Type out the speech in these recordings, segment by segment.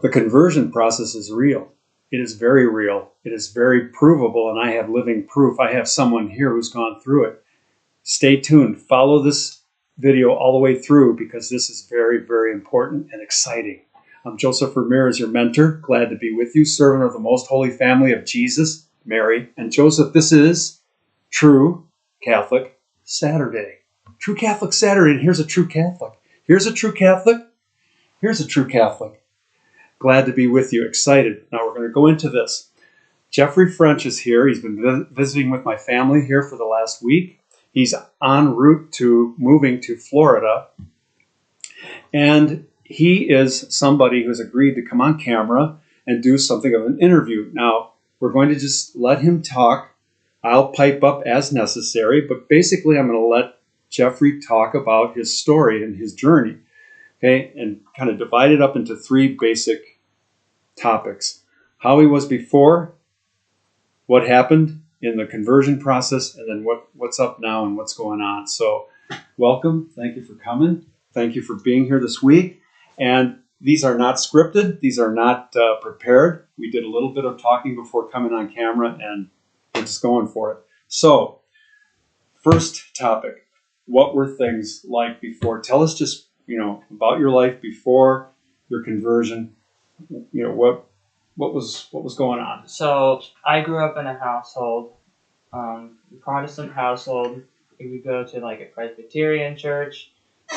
The conversion process is real. It is very real. It is very provable, and I have living proof. I have someone here who's gone through it. Stay tuned. Follow this video all the way through because this is very, very important and exciting. I'm Joseph Ramirez, your mentor. Glad to be with you, servant of the most holy family of Jesus, Mary, and Joseph. This is True Catholic Saturday. True Catholic Saturday, and here's a true Catholic. Here's a true Catholic. Here's a true Catholic. Glad to be with you. Excited. Now we're going to go into this. Jeffrey French is here. He's been visiting with my family here for the last week. He's en route to moving to Florida. And he is somebody who's agreed to come on camera and do something of an interview. Now, we're going to just let him talk. I'll pipe up as necessary, but basically I'm going to let Jeffrey talk about his story and his journey. Okay, and kind of divide it up into three basic topics. How he was before, what happened in the conversion process, and then what's up now and what's going on. So welcome. Thank you for coming. Thank you for being here this week. And these are not scripted. These are not prepared. We did a little bit of talking before coming on camera, and we're just going for it. So first topic, what were things like before? Tell us just about your life before your conversion. What was going on? So I grew up in a household, Protestant household. We would go to like a Presbyterian church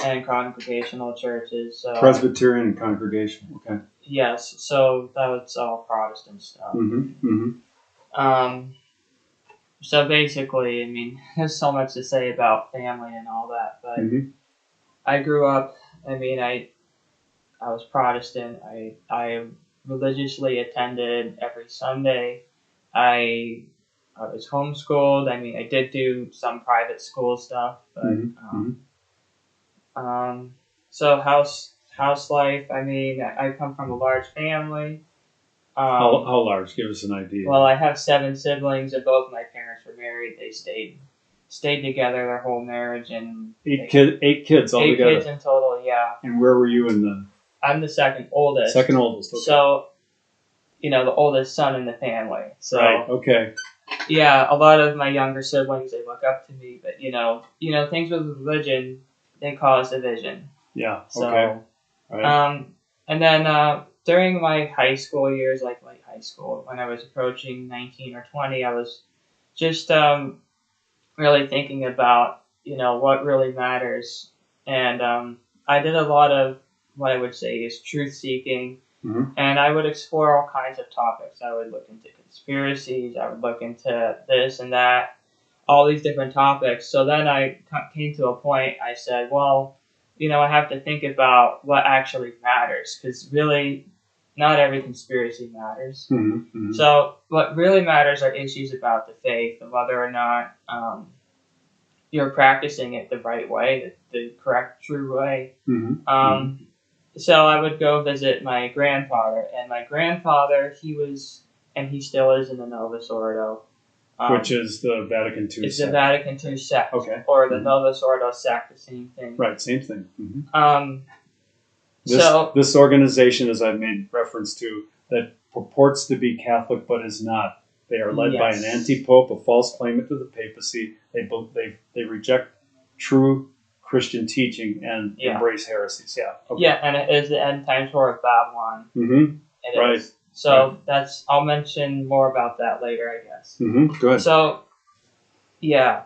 and congregational churches. Presbyterian and congregation. Okay. Yes. So that was all Protestant stuff. Mm-hmm. Mm-hmm. So basically, I mean, there's so much to say about family and all that, but I grew up. I mean, I was Protestant. I religiously attended every Sunday. I was homeschooled. I mean, I did do some private school stuff, but so house life. I mean, I come from a large family. How large? Give us an idea. Well, I have 7 siblings, and both my parents were married. They stayed together their whole marriage, and 8 kids altogether. 8 kids in total, yeah. And where were you in the? I'm the second oldest. Second oldest. Okay. So, the oldest son in the family. So, right. Okay. Yeah, a lot of my younger siblings, they look up to me, but things with religion, they cause division. Yeah. So, okay. Right. And then during my high school years, like late high school, when I was approaching 19 or 20, I was just really thinking about what really matters, and I did a lot of what I would say is truth seeking, and I would explore all kinds of topics. I would look into conspiracies, I would look into this and that, all these different topics. So then I came to a point, I said, well, I have to think about what actually matters, because really not every conspiracy matters. So what really matters are issues about the faith and whether or not you're practicing it the right way, the correct, true way. So I would go visit my grandfather, and my grandfather, he was, and he still is, in the Novus Ordo. Which is the Vatican II It's sect. the Vatican II sect. Okay. Or the Novus Ordo sect, the same thing. Right, same thing. This organization, as I've made reference to, that purports to be Catholic but is not. They are led by an anti-pope, a false claimant to the papacy. They reject true Christian teaching and embrace heresies. Yeah. Okay. Yeah, and it is the end times war of Babylon. It right. is. So I'll mention more about that later, I guess. Go ahead. So, yeah.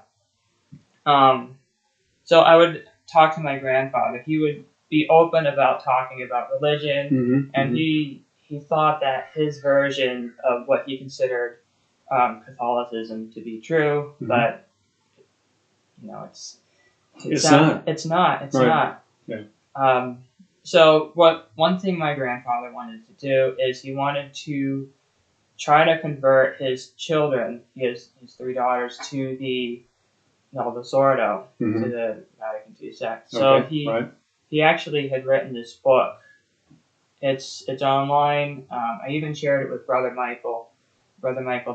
So I would talk to my grandfather. He would be open about talking about religion, and he thought that his version of what he considered Catholicism to be true, but it's not. It's not. Yeah. So one thing my grandfather wanted to do is he wanted to try to convert his children, his 3 daughters, to the Novus Ordo, to the Vatican II sect. So he actually had written this book. It's online. I even shared it with Brother Michael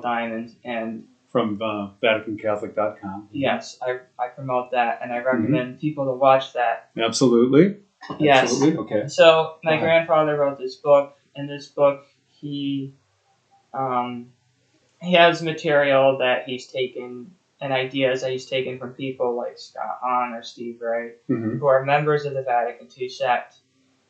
Diamond, and from VaticanCatholic.com. Yes, I promote that, and I recommend people to watch that. Absolutely. Yes. Absolutely. Okay. So my grandfather wrote this book, in this book, he has material that he's taken and ideas that he's taken from people like Scott Hahn or Steve Ray, who are members of the Vatican II sect.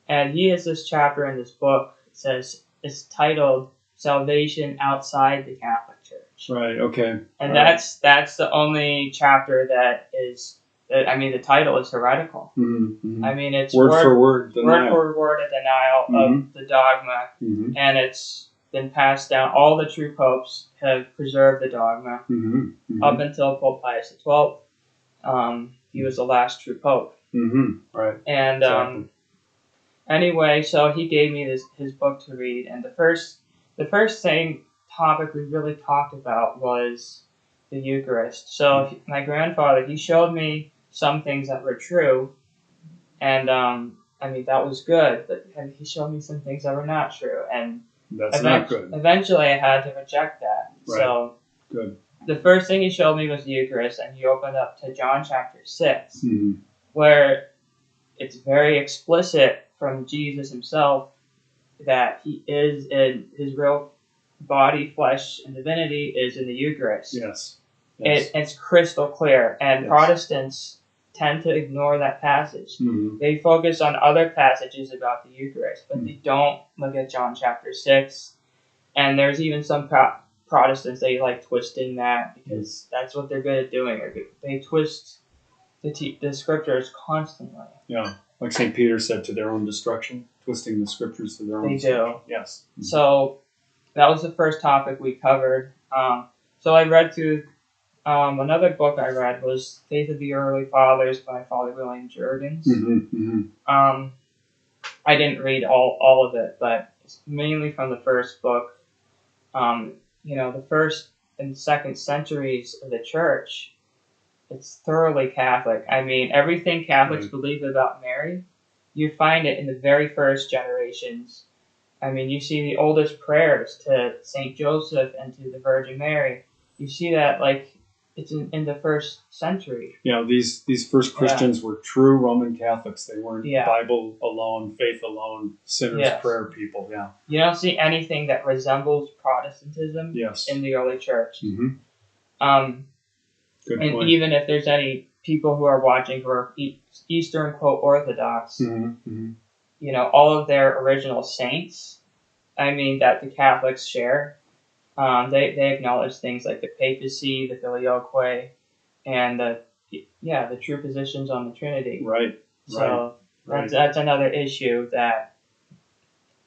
And he has this chapter in this book that says it's titled "Salvation Outside the Catholic Church." Right. Okay. And that's the only chapter that is. I mean, the title is heretical. I mean, it's word for word denial a denial of the dogma, and it's been passed down. All the true popes have preserved the dogma up until Pope Pius XII. He was the last true pope. Right. And exactly. Anyway, so he gave me his book to read, and the first topic we really talked about was the Eucharist. So my grandfather, he showed me some things that were true, and I mean, that was good, but he showed me some things that were not true, and that's not good. Eventually I had to reject that. Right. So good. The first thing he showed me was the Eucharist, and he opened up to John chapter 6, where it's very explicit from Jesus himself that he is in his real body, flesh, and divinity is in the Eucharist. Yes. It's crystal clear, and Protestants tend to ignore that passage. They focus on other passages about the Eucharist, but they don't look at John chapter 6. And there's even some Protestants, they like twisting that because that's what they're good at doing. They twist the scriptures constantly. Yeah, like St. Peter said, to their own destruction, twisting the scriptures to their own destruction. They do. Yes. So that was the first topic we covered. So I read through another book I read was Faith of the Early Fathers by Father William Jurgens. I didn't read all of it, but it's mainly from the first book. The first and second centuries of the church, it's thoroughly Catholic. I mean, everything Catholics believe about Mary, you find it in the very first generations. I mean, you see the oldest prayers to St. Joseph and to the Virgin Mary. You see that, like, it's in the first century. These first Christians were true Roman Catholics. They weren't Bible alone, faith alone, sinner's prayer people. Yeah. You don't see anything that resembles Protestantism in the early church. Good and point. Even if there's any people who are watching who are Eastern, quote, Orthodox, all of their original saints, I mean, that the Catholics share, they acknowledge things like the papacy, the filioque, and the true positions on the Trinity. Right. So that's another issue that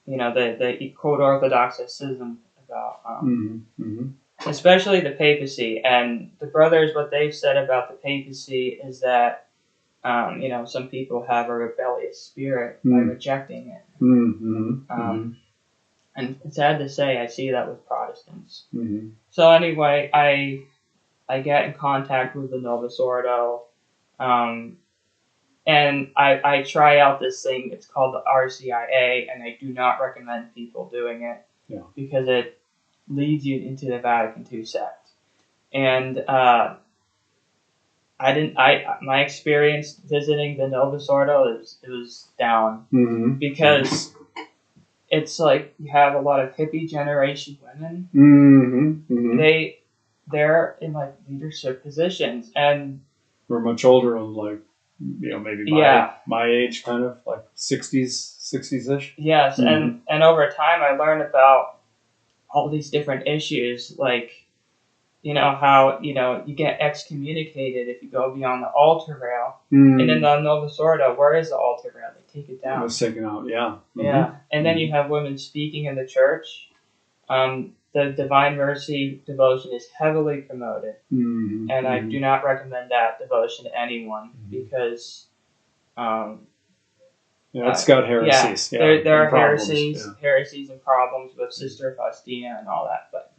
the quote orthodoxicism about, especially the papacy. And the brothers, what they've said about the papacy is that some people have a rebellious spirit by rejecting it. And it's sad to say, I see that with Protestants. So anyway, I get in contact with the Novus Ordo, and I try out this thing. It's called the RCIA, and I do not recommend people doing it because it leads you into the Vatican II sect. And my experience visiting the Novus Ordo it was down because it's like you have a lot of hippie generation women. They're in like leadership positions, and we're much older, like maybe my age, kind of like 60s-ish. Yes, and over time I learned about all these different issues, like how you get excommunicated if you go beyond the altar rail, and in the Novus Ordo, where is the altar rail? They take it down. It was taken out, and then you have women speaking in the church. The Divine Mercy devotion is heavily promoted, and I do not recommend that devotion to anyone because it's got heresies. There are heresies and problems with Sister Faustina and all that. But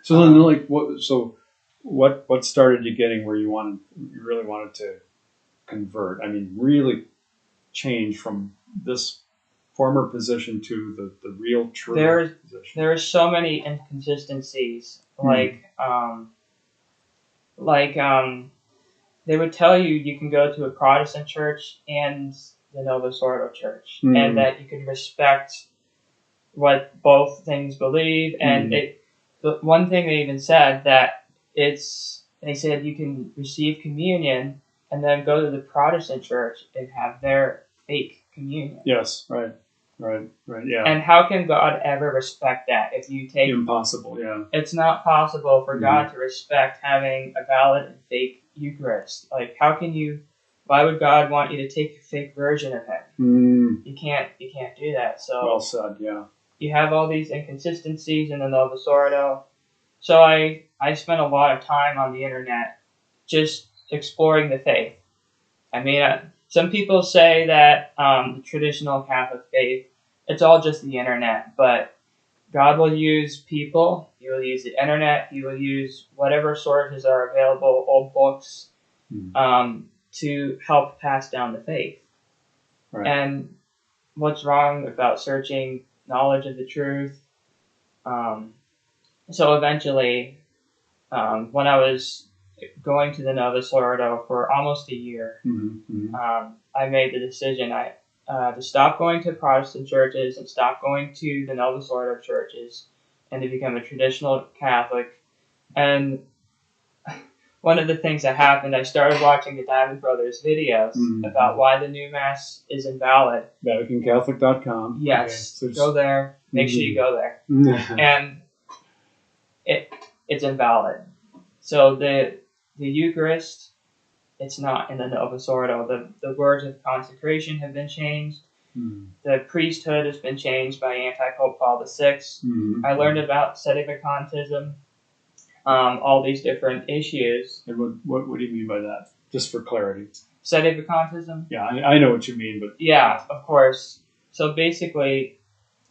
so then, like, what started you getting where you really wanted to convert? I mean, really change from this former position to the real true position. There are so many inconsistencies. They would tell you can go to a Protestant church and the Novus Ordo church, and that you can respect what both things believe, and the one thing they even said that they said you can receive communion and then go to the Protestant church and have their fake communion. Yes, right, yeah. And how can God ever respect that if you take impossible? Yeah, it's not possible for God to respect having a valid and fake Eucharist. Like, how can you? Why would God want you to take a fake version of Him? You can't do that. So well said. Yeah, you have all these inconsistencies in the Novus Ordo. So I spent a lot of time on the internet just exploring the faith. I mean, some people say that the traditional Catholic faith, it's all just the internet, but God will use people, He will use the internet, He will use whatever sources are available, old books, to help pass down the faith. right. And what's wrong about searching knowledge of the truth? So eventually, when I was going to the Novus Ordo for almost a year, I made the decision to stop going to Protestant churches and stop going to the Novus Ordo churches and to become a traditional Catholic. And one of the things that happened, I started watching the Diamond Brothers videos about why the new Mass is invalid. VaticanCatholic.com. Yes, Okay, so go there. Make sure you go there. And it's invalid. So the Eucharist, it's not in the Novus Ordo. The words of consecration have been changed. The priesthood has been changed by Anti-Pope Paul VI. I learned about sedevacantism, all these different issues. And what do you mean by that? Just for clarity. Sedevacantism? Yeah, I know what you mean, but... Yeah, of course. So basically,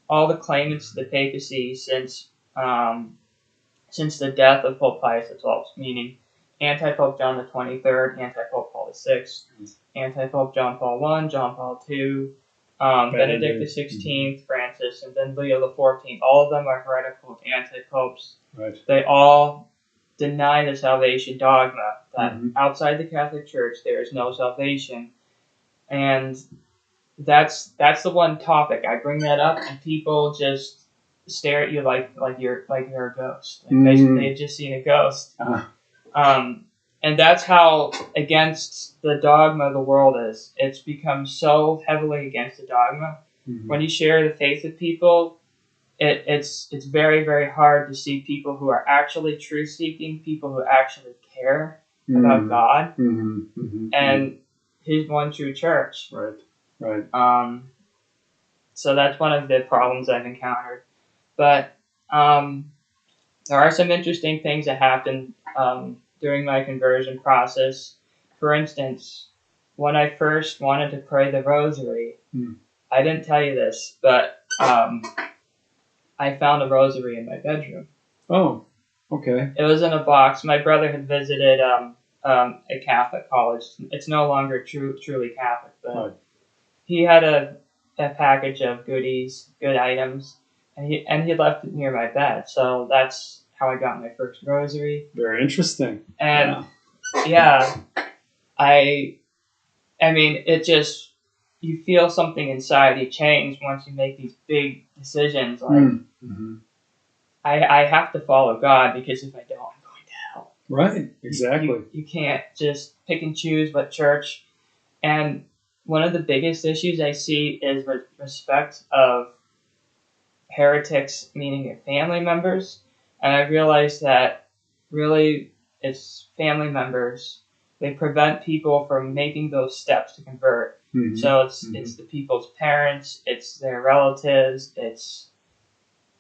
all the claimants to the papacy since the death of Pope Pius XII, meaning Anti-Pope John the 23rd, Anti-Pope Paul VI, Anti-Pope John Paul I, John Paul II, Benedict XVI, Francis, and then Leo XIV. All of them are heretical anti-popes. Right. They all deny the salvation dogma that outside the Catholic Church there is no salvation, and that's the one topic I bring that up, and people just stare at you like you're a ghost. Like they've just seen a ghost. And that's how against the dogma the world is. It's become so heavily against the dogma. When you share the faith with people, it's very, very hard to see people who are actually truth-seeking, people who actually care about God and His one true church. Right. So that's one of the problems I've encountered. But there are some interesting things that happened during my conversion process. For instance, when I first wanted to pray the rosary, I didn't tell you this, but I found a rosary in my bedroom. Oh, okay. It was in a box. My brother had visited a Catholic college. It's no longer truly Catholic, but he had a package of goodies, good items, and he left it near my bed. So that's how I got my first rosary. Very interesting. And I mean, it just, you feel something inside you change once you make these big decisions. Like, I have to follow God, because if I don't, I'm going to hell. Right, exactly. You can't just pick and choose what church. And one of the biggest issues I see is respect of heretics, meaning your family members. And I realized that really it's family members. They prevent people from making those steps to convert. So it's the people's parents, it's their relatives,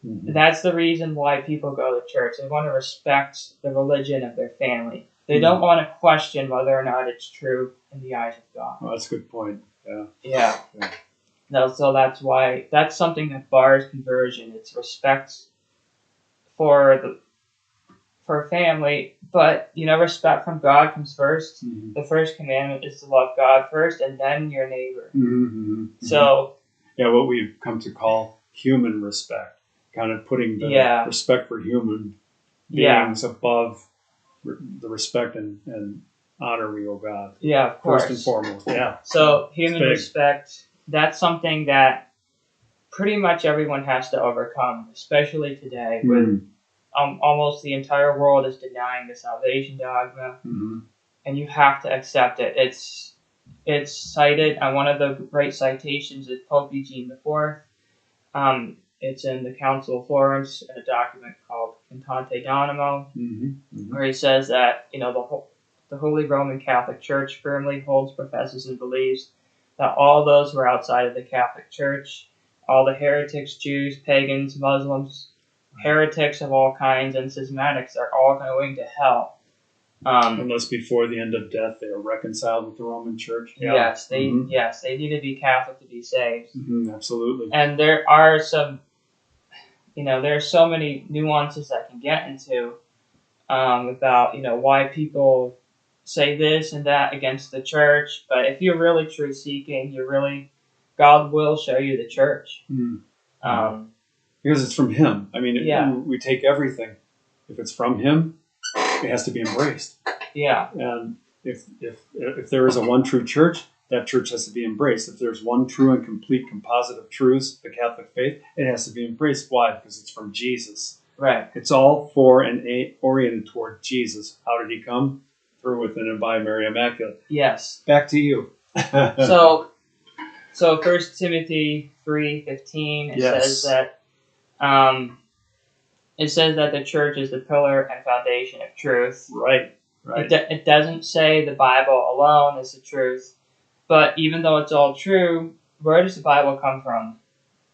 that's the reason why people go to church. They want to respect the religion of their family. They don't want to question whether or not it's true in the eyes of God. Oh, that's a good point. Yeah. No, so that's something that bars conversion. It's respect for family, but respect from God comes first. The first commandment is to love God first, and then your neighbor. So what we've come to call human respect, kind of putting the respect for human beings above the respect and honor we owe God. Yeah, of course. First and foremost. Yeah. So human respect, that's something that pretty much everyone has to overcome, especially today, with almost the entire world is denying the salvation dogma, and you have to accept it. It's cited, and one of the great citations is Pope Eugene IV. It's in the Council of Florence in a document called Cantate Donimo, where he says that the Holy Roman Catholic Church firmly holds, professes, and believes that all those who are outside of the Catholic Church, all the heretics, Jews, pagans, Muslims, heretics of all kinds, and schismatics are all going to hell. Unless before the end of death they are reconciled with the Roman Church. Yeah. Yes, they need to be Catholic to be saved. Absolutely. And there are some, there are so many nuances I can get into about why people say this and that against the church. But if you're really truth seeking, God will show you the church. Because it's from Him. I mean, we take everything. If it's from Him, it has to be embraced. Yeah. And if there is a one true church, that church has to be embraced. If there's one true and complete composite of truths, the Catholic faith, it has to be embraced. Why? Because it's from Jesus. Right. It's all for and oriented toward Jesus. How did He come? Through, within, and by Mary Immaculate. Yes. Back to you. So 1 Timothy 3:15 says that the church is the pillar and foundation of truth. Right. It doesn't say the Bible alone is the truth, but even though it's all true, where does the Bible come from?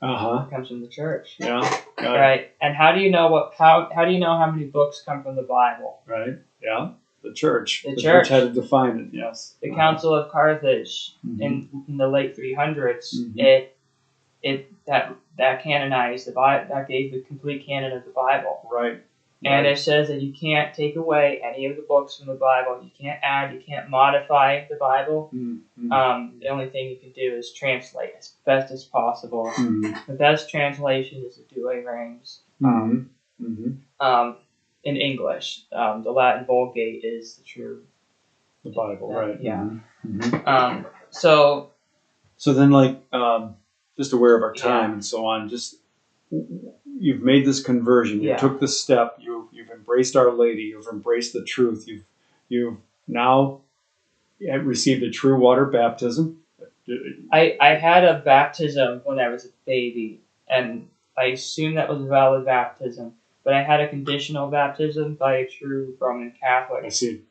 It comes from the church. Yeah. Right. And how do you know how do you know how many books come from the Bible? Right. Yeah. The church. The church had to define it. Yes. The Council of Carthage in the late 300s. That canonized the Bible. That gave the complete canon of the Bible. Right. And it says that you can't take away any of the books from the Bible. You can't add. You can't modify the Bible. The only thing you can do is translate as best as possible. The best translation is the Douay Rheims. In English, the Latin Vulgate is the true. The Bible, right? Yeah. So then, just aware of our time and so on. Just you've made this conversion. You took the step. You've embraced Our Lady. You've embraced the truth. You've now received a true water baptism. I had a baptism when I was a baby, and I assume that was a valid baptism. But I had a conditional baptism by a true Roman Catholic. I see.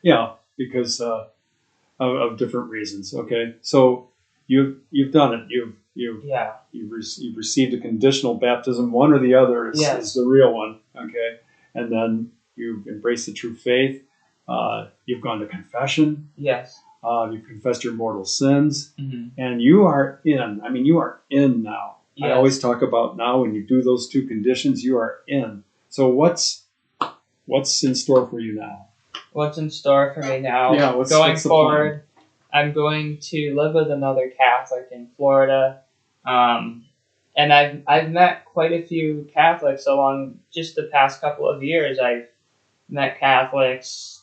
Yeah, because of different reasons. Okay, so you've done it. You've received a conditional baptism. One or the other is the real one. Okay, and then you've embraced the true faith. You've gone to confession. Yes. You've confessed your mortal sins, and you are in. I mean, you are in now. I always talk about now when you do those two conditions, you are in. So what's in store for you now? What's in store for me now? Yeah, what's forward, I'm going to live with another Catholic in Florida. And I've met quite a few Catholics along just the past couple of years. I've met Catholics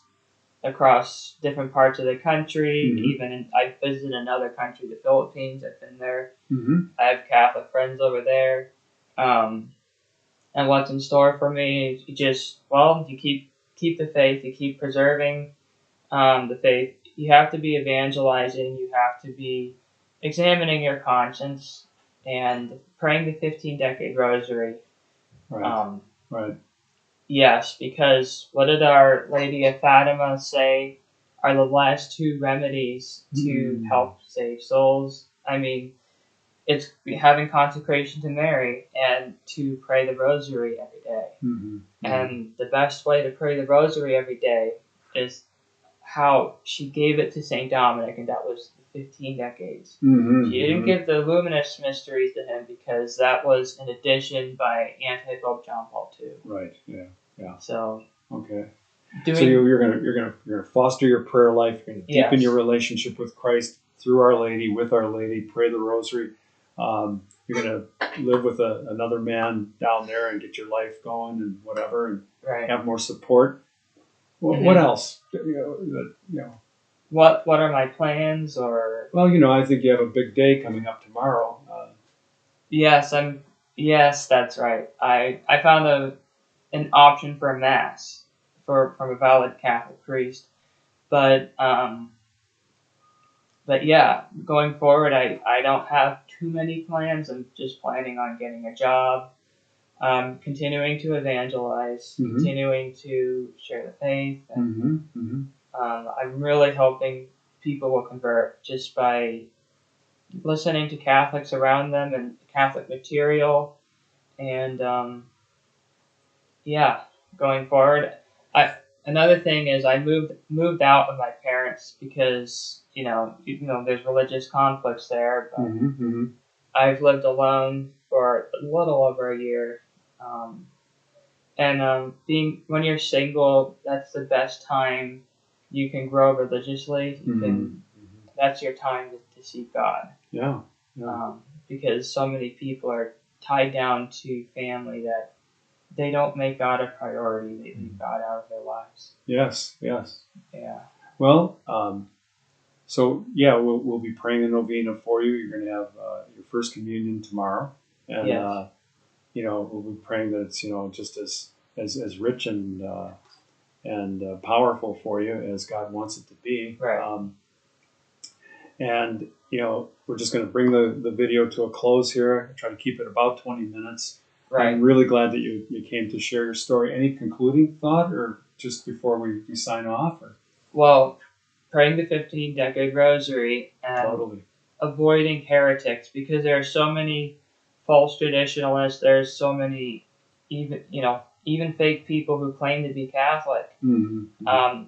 across different parts of the country. I visited another country, the Philippines. I've been there. I have Catholic friends over there. And what's in store for me is you keep the faith, you keep preserving the faith. You have to be evangelizing. You have to be examining your conscience and praying the 15-decade rosary. Right. Yes, because what did Our Lady of Fatima say are the last two remedies to help save souls? I mean, it's having consecration to Mary and to pray the rosary every day. And the best way to pray the rosary every day is how she gave it to St. Dominic, and that was the 15 decades. She didn't give the luminous mysteries to him because that was an addition by anti-Pope John Paul II. Right. Yeah. So okay. So you're gonna foster your prayer life. You're gonna deepen your relationship with Christ through Our Lady, with Our Lady. Pray the rosary. You're gonna live with another man down there and get your life going and whatever, and have more support. Well, what else? What are my plans? Or I think you have a big day coming up tomorrow. Yes, yes, that's right. I found an option for a mass from a valid Catholic priest, but yeah, going forward, I don't have too many plans. I'm just planning on getting a job, continuing to evangelize, continuing to share the faith, and I'm really hoping people will convert just by listening to Catholics around them and Catholic material, and yeah, going forward. Another thing is I moved out of my parents because there's religious conflicts there, but I've lived alone for a little over a year, and being when you're single, that's the best time you can grow religiously. That's your time to seek God. Yeah. Because so many people are tied down to family that they don't make God a priority. They leave God out of their lives. Yes. Yeah. Well, so yeah, we'll be praying a novena for you. You're going to have your first communion tomorrow, and Yes. we'll be praying that it's just as rich and powerful for you as God wants it to be. Right. And we're just going to bring the video to a close here. Try to keep it about 20 minutes. Right. I'm really glad that you came to share your story. Any concluding thought, or just before we sign off? Or? Well, praying the 15-decade rosary and Totally. avoiding heretics, because there are so many false traditionalists. There's so many even fake people who claim to be Catholic. The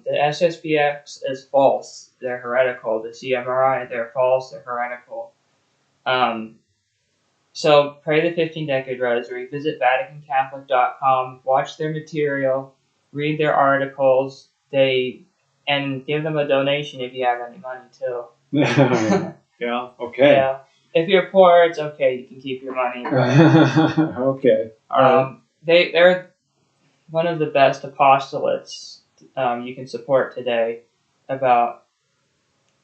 SSPX is false. They're heretical. The CMRI, they're false. They're heretical. So pray the 15-decade rosary. Visit VaticanCatholic.com. Watch their material. Read their articles. And give them a donation if you have any money too. Yeah. Okay. Yeah. If you're poor, it's okay. You can keep your money. Okay. All right. They're one of the best apostolates you can support today. About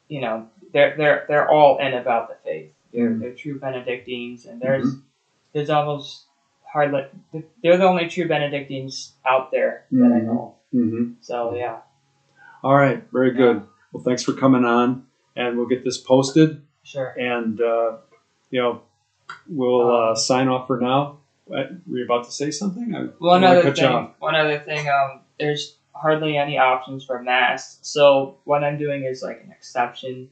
they're all in about the faith. They're true Benedictines, and there's almost hardly they're the only true Benedictines out there that I know. So yeah. All right. Very good. Well, thanks for coming on, and we'll get this posted. Sure. And we'll sign off for now. Were you about to say something? One other thing. There's hardly any options for mass. So what I'm doing is like an exception.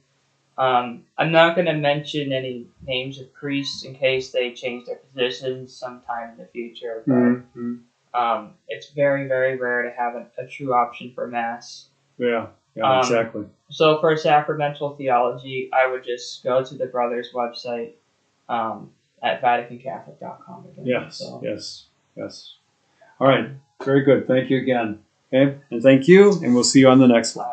I'm not going to mention any names of priests in case they change their positions sometime in the future. But it's very, very rare to have a true option for mass. Yeah, exactly. So for sacramental theology, I would just go to the brothers' website at VaticanCatholic.com again. Yes. All right. Very good. Thank you again. Okay, and thank you, and we'll see you on the next one.